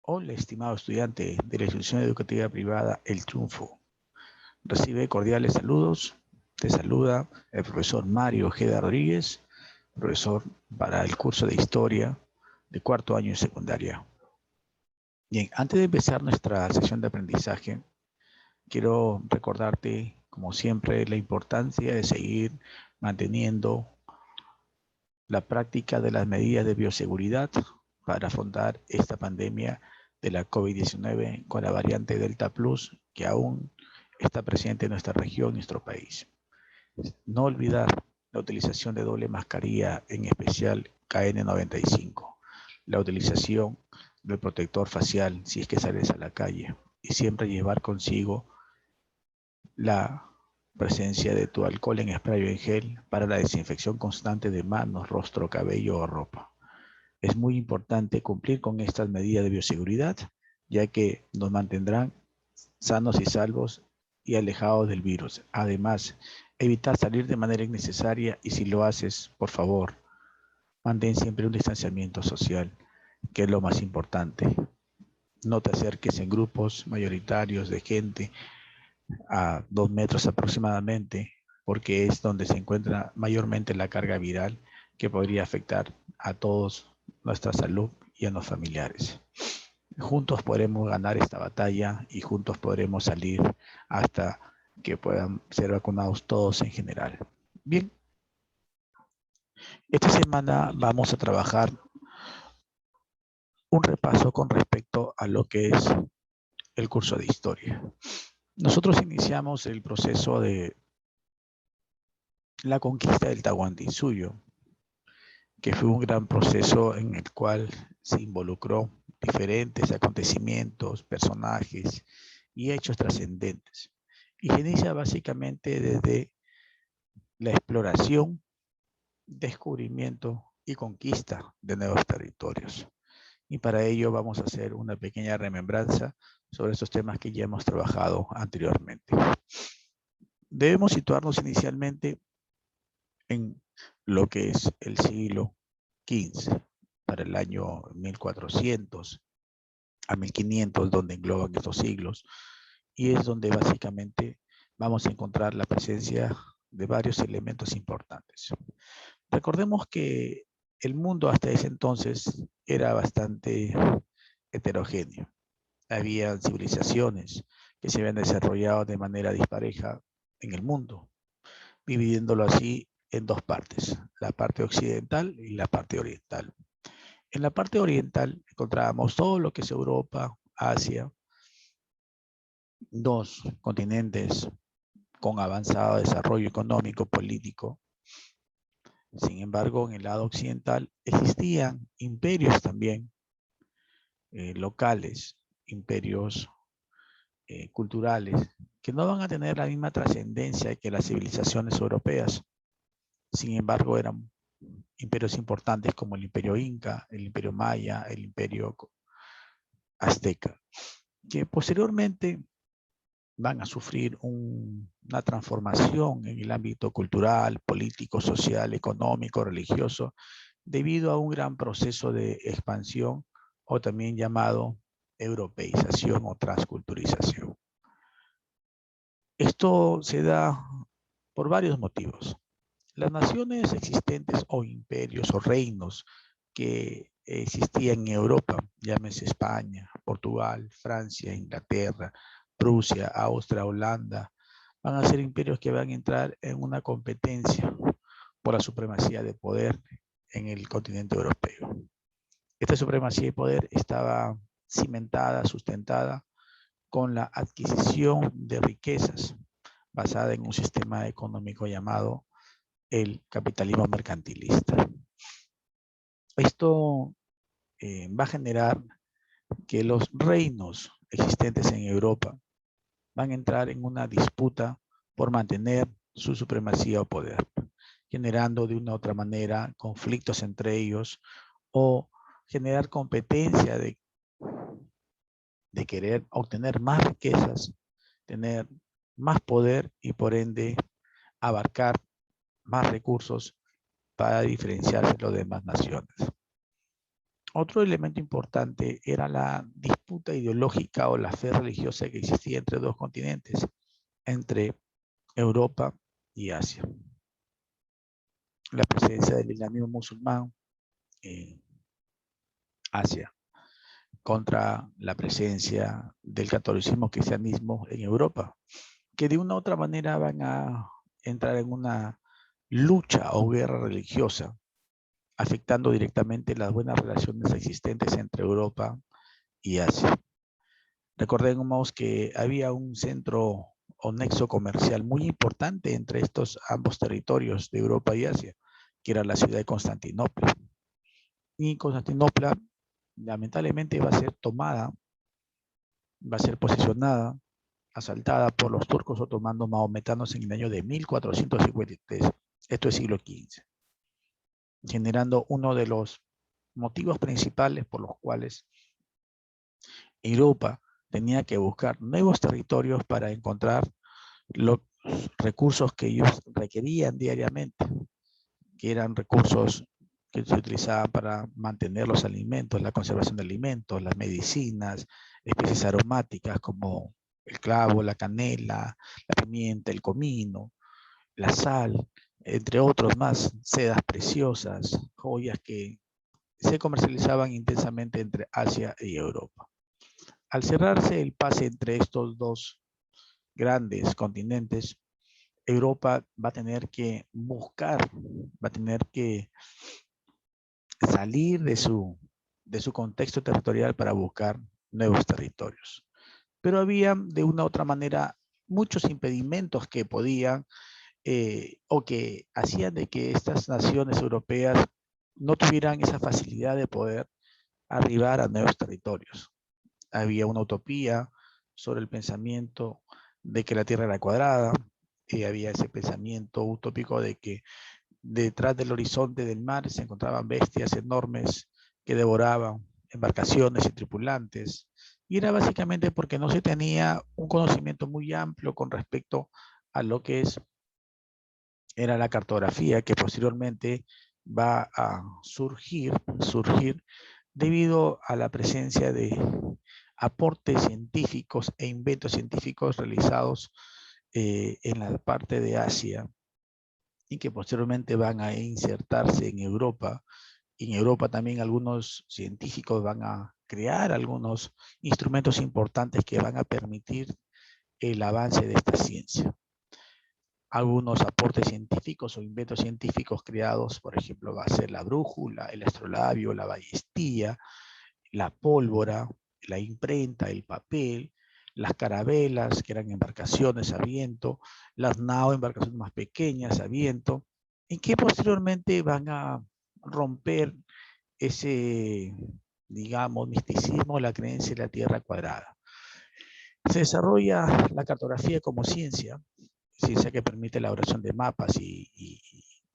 Hola, estimado estudiante de la institución educativa privada El Triunfo. Recibe cordiales saludos. Te saluda el profesor Mario Ojeda Rodríguez, profesor para el curso de Historia de cuarto año de secundaria. Bien, antes de empezar nuestra sesión de aprendizaje, quiero recordarte, como siempre, la importancia de seguir manteniendo la práctica de las medidas de bioseguridad para afrontar esta pandemia de la COVID-19 con la variante Delta Plus que aún está presente en nuestra región, nuestro país. No olvidar la utilización de doble mascarilla, en especial KN95, la utilización del protector facial si es que sales a la calle y siempre llevar consigo la presencia de tu alcohol en spray o en gel para la desinfección constante de manos, rostro, cabello o ropa. Es muy importante cumplir con estas medidas de bioseguridad, ya que nos mantendrán sanos y salvos y alejados del virus. Además, evitar salir de manera innecesaria y si lo haces, por favor, mantén siempre un distanciamiento social, que es lo más importante. No te acerques en grupos mayoritarios de gente a 2 metros aproximadamente, porque es donde se encuentra mayormente la carga viral que podría afectar a todos nuestra salud y a los familiares. Juntos podremos ganar esta batalla y juntos podremos salir hasta que puedan ser vacunados todos en general. Bien, esta semana vamos a trabajar un repaso con respecto a lo que es el curso de historia. Nosotros iniciamos el proceso de la conquista del Tahuantinsuyo, que fue un gran proceso en el cual se involucró diferentes acontecimientos, personajes y hechos trascendentes. Y se inicia básicamente desde la exploración, descubrimiento y conquista de nuevos territorios. Y para ello vamos a hacer una pequeña remembranza sobre estos temas que ya hemos trabajado anteriormente. Debemos situarnos inicialmente en lo que es el siglo XV, para el año 1400 a 1500, donde engloban estos siglos, y es donde básicamente vamos a encontrar la presencia de varios elementos importantes. Recordemos que el mundo hasta ese entonces era bastante heterogéneo. Había civilizaciones que se habían desarrollado de manera dispareja en el mundo, dividiéndolo así en dos partes, la parte occidental y la parte oriental. En la parte oriental encontrábamos todo lo que es Europa, Asia, dos continentes con avanzado desarrollo económico, político. Sin embargo, en el lado occidental existían imperios también locales, imperios culturales, que no van a tener la misma trascendencia que las civilizaciones europeas. Sin embargo, eran imperios importantes como el imperio inca, el imperio maya, el imperio azteca, que posteriormente van a sufrir una transformación en el ámbito cultural, político, social, económico, religioso, debido a un gran proceso de expansión o también llamado europeización o transculturización. Esto se da por varios motivos. Las naciones existentes o imperios o reinos que existían en Europa, llámese España, Portugal, Francia, Inglaterra, Prusia, Austria, Holanda, van a ser imperios que van a entrar en una competencia por la supremacía de poder en el continente europeo. Esta supremacía de poder estaba cimentada, sustentada con la adquisición de riquezas basada en un sistema económico llamado el capitalismo mercantilista. Esto va a generar que los reinos existentes en Europa van a entrar en una disputa por mantener su supremacía o poder, generando de una u otra manera conflictos entre ellos o generar competencia de querer obtener más riquezas, tener más poder y por ende abarcar más recursos para diferenciarse de las demás naciones. Otro elemento importante era la disputa ideológica o la fe religiosa que existía entre dos continentes, entre Europa y Asia. La presencia del islamismo musulmán en Asia contra la presencia del catolicismo cristianismo en Europa, que de una u otra manera van a entrar en una lucha o guerra religiosa, afectando directamente las buenas relaciones existentes entre Europa y Asia. Recordemos que había un centro o nexo comercial muy importante entre estos ambos territorios de Europa y Asia, que era la ciudad de Constantinopla. Y Constantinopla lamentablemente va a ser tomada, va a ser posicionada, asaltada por los turcos otomanos maometanos en el año de 1453. Esto es siglo XV, generando uno de los motivos principales por los cuales Europa tenía que buscar nuevos territorios para encontrar los recursos que ellos requerían diariamente, que eran recursos que se utilizaban para mantener los alimentos, la conservación de alimentos, las medicinas, especies aromáticas como el clavo, la canela, la pimienta, el comino, la sal, entre otros más, sedas preciosas, joyas que se comercializaban intensamente entre Asia y Europa. Al cerrarse el pase entre estos dos grandes continentes, Europa va a tener que buscar, va a tener que salir de su contexto territorial para buscar nuevos territorios. Pero había de una u otra manera muchos impedimentos que podían o que hacían de que estas naciones europeas no tuvieran esa facilidad de poder arribar a nuevos territorios. Había una utopía sobre el pensamiento de que la Tierra era cuadrada, y había ese pensamiento utópico de que detrás del horizonte del mar se encontraban bestias enormes que devoraban embarcaciones y tripulantes. Y era básicamente porque no se tenía un conocimiento muy amplio con respecto a lo que era la cartografía, que posteriormente va a surgir debido a la presencia de aportes científicos e inventos científicos realizados en la parte de Asia y que posteriormente van a insertarse en Europa. Y en Europa también algunos científicos van a crear algunos instrumentos importantes que van a permitir el avance de esta ciencia. Algunos aportes científicos o inventos científicos creados, por ejemplo, va a ser la brújula, el astrolabio, la ballestía, la pólvora, la imprenta, el papel, las carabelas, que eran embarcaciones a viento, las nao, embarcaciones más pequeñas a viento, y que posteriormente van a romper ese, digamos, misticismo, la creencia de la Tierra cuadrada. Se desarrolla la cartografía como ciencia que permite la elaboración de mapas y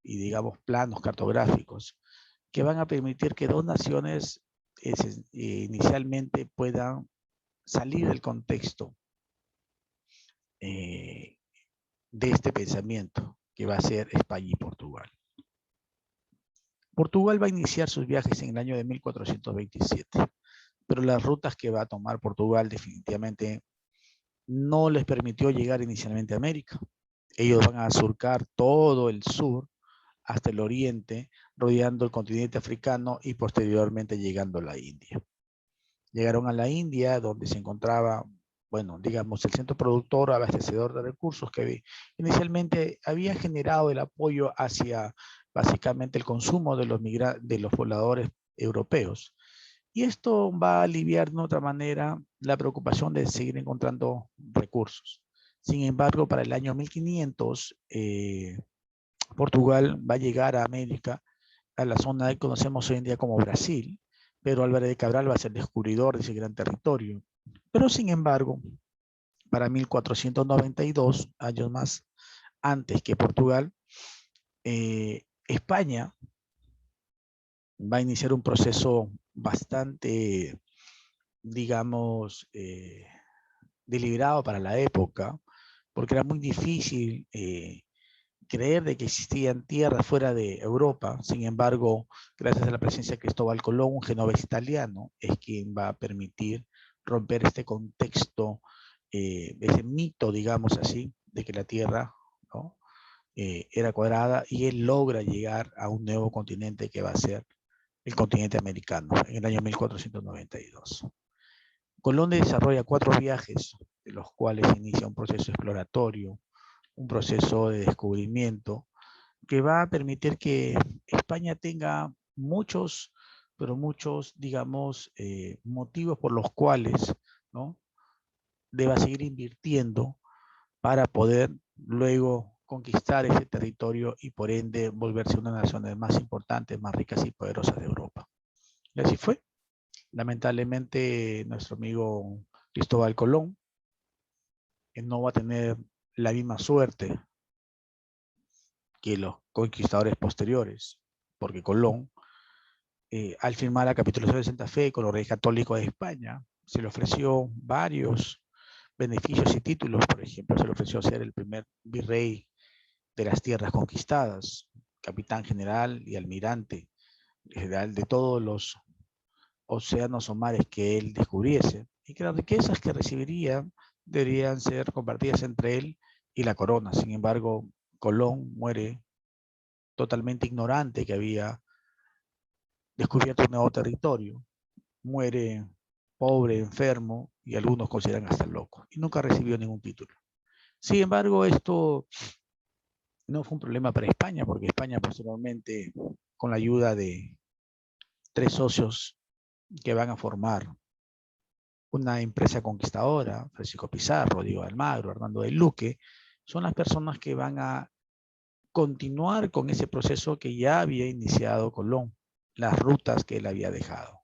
digamos, planos cartográficos que van a permitir que dos naciones inicialmente puedan salir del contexto de este pensamiento que va a ser España y Portugal. Portugal va a iniciar sus viajes en el año de 1427, pero las rutas que va a tomar Portugal definitivamente no les permitió llegar inicialmente a América. Ellos van a surcar todo el sur hasta el oriente, rodeando el continente africano y posteriormente llegando a la India. Llegaron a la India, donde se encontraba, bueno, digamos, el centro productor, abastecedor de recursos que inicialmente había generado el apoyo hacia básicamente el consumo de los pobladores europeos. Y esto va a aliviar de otra manera la preocupación de seguir encontrando recursos. Sin embargo, para el año 1500, Portugal va a llegar a América, a la zona que conocemos hoy en día como Brasil, pero Álvarez de Cabral va a ser descubridor de ese gran territorio. Pero sin embargo, para 1492, años más antes que Portugal, España va a iniciar un proceso bastante, digamos, deliberado para la época, porque era muy difícil creer de que existían tierras fuera de Europa. Sin embargo, gracias a la presencia de Cristóbal Colón, un genovés italiano, es quien va a permitir romper este contexto, ese mito, digamos así, de que la tierra, ¿no?, era cuadrada, y él logra llegar a un nuevo continente que va a ser el continente americano en el año 1492. Colón desarrolla 4 viajes, de los cuales inicia un proceso exploratorio, un proceso de descubrimiento, que va a permitir que España tenga muchos, pero muchos, digamos, motivos por los cuales, ¿no?, deba seguir invirtiendo para poder luego conquistar ese territorio y por ende volverse una de las naciones más importantes, más ricas y poderosas de Europa. Y así fue. Lamentablemente, nuestro amigo Cristóbal Colón no va a tener la misma suerte que los conquistadores posteriores, porque Colón, al firmar la capitulación de Santa Fe con los reyes católicos de España, se le ofreció varios beneficios y títulos. Por ejemplo, se le ofreció ser el primer virrey de las tierras conquistadas, capitán general y almirante general de todos los océanos o mares que él descubriese, y que las riquezas que recibiría deberían ser compartidas entre él y la corona. Sin embargo, Colón muere totalmente ignorante que había descubierto un nuevo territorio, muere pobre, enfermo, y algunos consideran hasta loco, y nunca recibió ningún título. Sin embargo, esto no fue un problema para España, porque España posteriormente, con la ayuda de 3 socios que van a formar una empresa conquistadora, Francisco Pizarro, Diego de Almagro, Hernando de Luque, son las personas que van a continuar con ese proceso que ya había iniciado Colón, las rutas que él había dejado.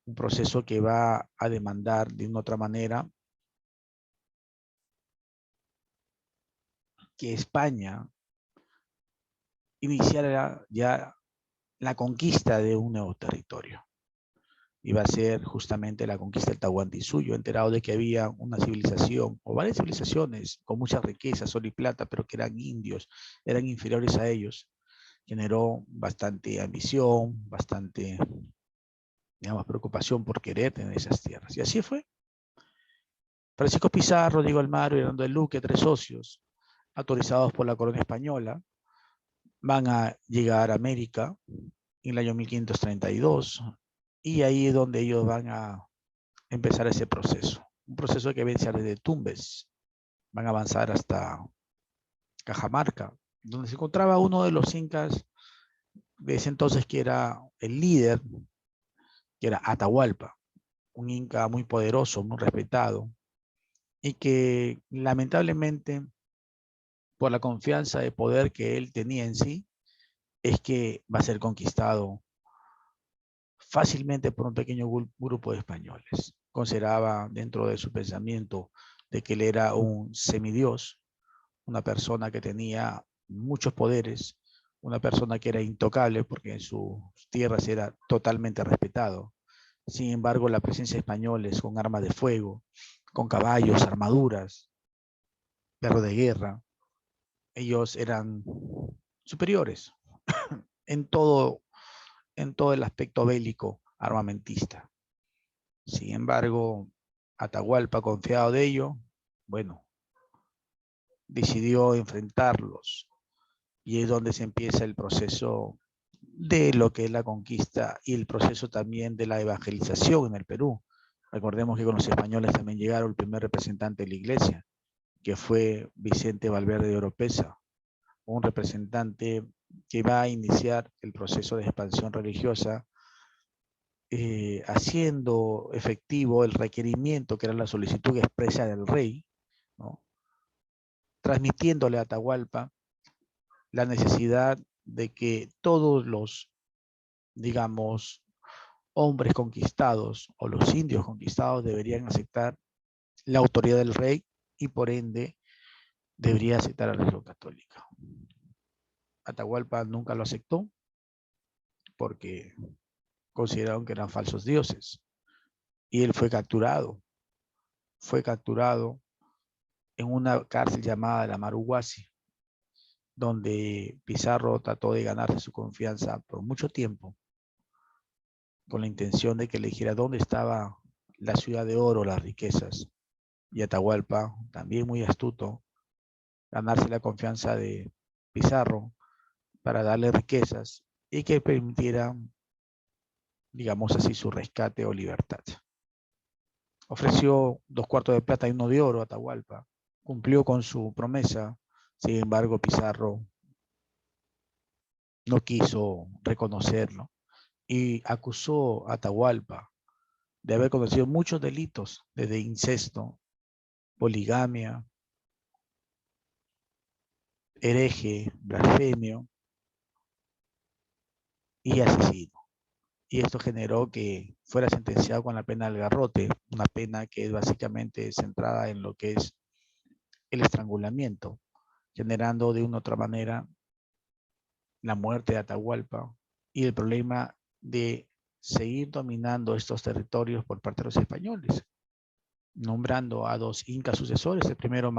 Un proceso que va a demandar de una otra manera que España iniciara ya la conquista de un nuevo territorio. Y va a ser justamente la conquista del Tahuantinsuyo, enterado de que había una civilización, o varias civilizaciones, con muchas riquezas, oro y plata, pero que eran indios, eran inferiores a ellos. Generó bastante ambición, bastante, digamos, preocupación por querer tener esas tierras. Y así fue. Francisco Pizarro, Diego Almagro y Hernando de Luque, 3 socios, autorizados por la corona española, van a llegar a América en el año 1532, y ahí es donde ellos van a empezar ese proceso. Un proceso que vence desde Tumbes, van a avanzar hasta Cajamarca, donde se encontraba uno de los incas de ese entonces, que era el líder, que era Atahualpa, un inca muy poderoso, muy respetado, y que lamentablemente, por la confianza de poder que él tenía en sí, es que va a ser conquistado fácilmente por un pequeño grupo de españoles. Consideraba dentro de su pensamiento de que él era un semidios, una persona que tenía muchos poderes, una persona que era intocable porque en sus tierras era totalmente respetado. Sin embargo, la presencia de españoles con armas de fuego, con caballos, armaduras, perros de guerra, ellos eran superiores en todo el aspecto bélico armamentista. Sin embargo, Atahualpa, confiado de ello, bueno, decidió enfrentarlos, y es donde se empieza el proceso de lo que es la conquista y el proceso también de la evangelización en el Perú. Recordemos que con los españoles también llegaron el primer representante de la iglesia, que fue Vicente Valverde de Oropesa, un representante que va a iniciar el proceso de expansión religiosa, haciendo efectivo el requerimiento que era la solicitud expresa del rey, ¿no?, transmitiéndole a Atahualpa la necesidad de que todos los, digamos, hombres conquistados o los indios conquistados deberían aceptar la autoridad del rey, y por ende debería aceptar la religión católica. Atahualpa nunca lo aceptó porque consideraron que eran falsos dioses, y él fue capturado en una cárcel llamada la Maruguasi, donde Pizarro trató de ganarse su confianza por mucho tiempo, con la intención de que le dijera dónde estaba la ciudad de oro, las riquezas. Y Atahualpa, también muy astuto, ganarse la confianza de Pizarro para darle riquezas y que permitiera, digamos así, su rescate o libertad. Ofreció 2 cuartos de plata y 1 de oro a Atahualpa. Cumplió con su promesa. Sin embargo, Pizarro no quiso reconocerlo y acusó a Atahualpa de haber cometido muchos delitos, desde incesto, poligamia, hereje, blasfemio y asesino. Y esto generó que fuera sentenciado con la pena del garrote, una pena que es básicamente centrada en lo que es el estrangulamiento, generando de una u otra manera la muerte de Atahualpa y el problema de seguir dominando estos territorios por parte de los españoles, nombrando a 2 incas sucesores, el primero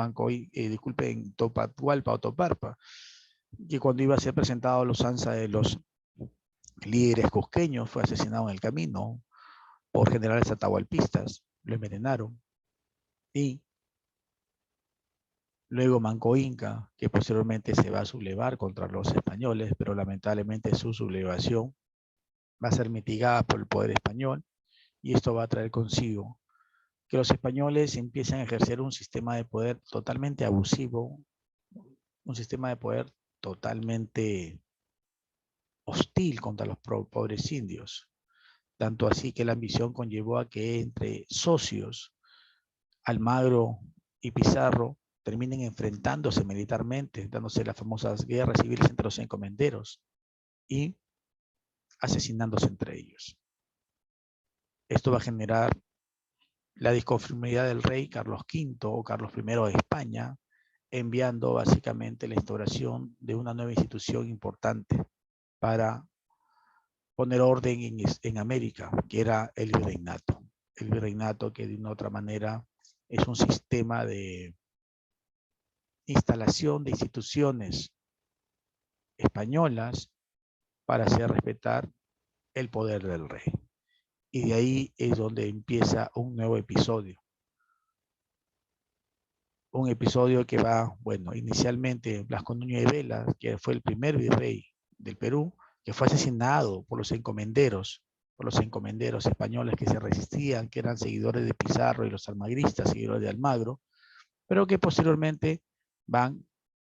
Topatlhualpa o Toparpa, que cuando iba a ser presentado a los ansa de los líderes cusqueños fue asesinado en el camino por generales atahualpistas, lo envenenaron. Y luego Manco Inca, que posteriormente se va a sublevar contra los españoles, pero lamentablemente su sublevación va a ser mitigada por el poder español y esto va a traer consigo que los españoles empiecen a ejercer un sistema de poder totalmente abusivo, un sistema de poder totalmente hostil contra los pobres indios. Tanto así que la ambición conllevó a que entre socios, Almagro y Pizarro, terminen enfrentándose militarmente, dándose las famosas guerras civiles entre los encomenderos y asesinándose entre ellos. Esto va a generar la disconformidad del rey Carlos V o Carlos I de España, enviando básicamente la instauración de una nueva institución importante para poner orden en América, que era el virreinato. El virreinato que de una u otra manera es un sistema de instalación de instituciones españolas para hacer respetar el poder del rey. Y de ahí es donde empieza un nuevo episodio. Un episodio que va, bueno, inicialmente Blasco Núñez de Vela, que fue el primer virrey del Perú, que fue asesinado por los encomenderos españoles que se resistían, que eran seguidores de Pizarro y los almagristas, seguidores de Almagro, pero que posteriormente van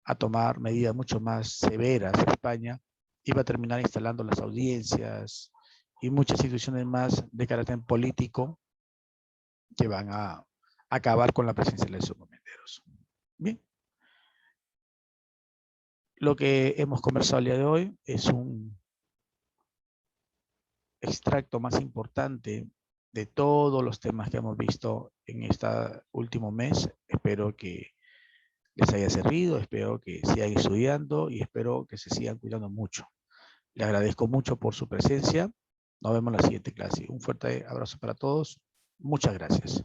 a tomar medidas mucho más severas en España y va a terminar instalando las audiencias y muchas instituciones más de carácter político que van a acabar con la presencia de los encomenderos. Bien. Lo que hemos conversado el día de hoy es un extracto más importante de todos los temas que hemos visto en este último mes. Espero que les haya servido, espero que sigan estudiando y espero que se sigan cuidando mucho. Les agradezco mucho por su presencia. Nos vemos en la siguiente clase. Un fuerte abrazo para todos. Muchas gracias.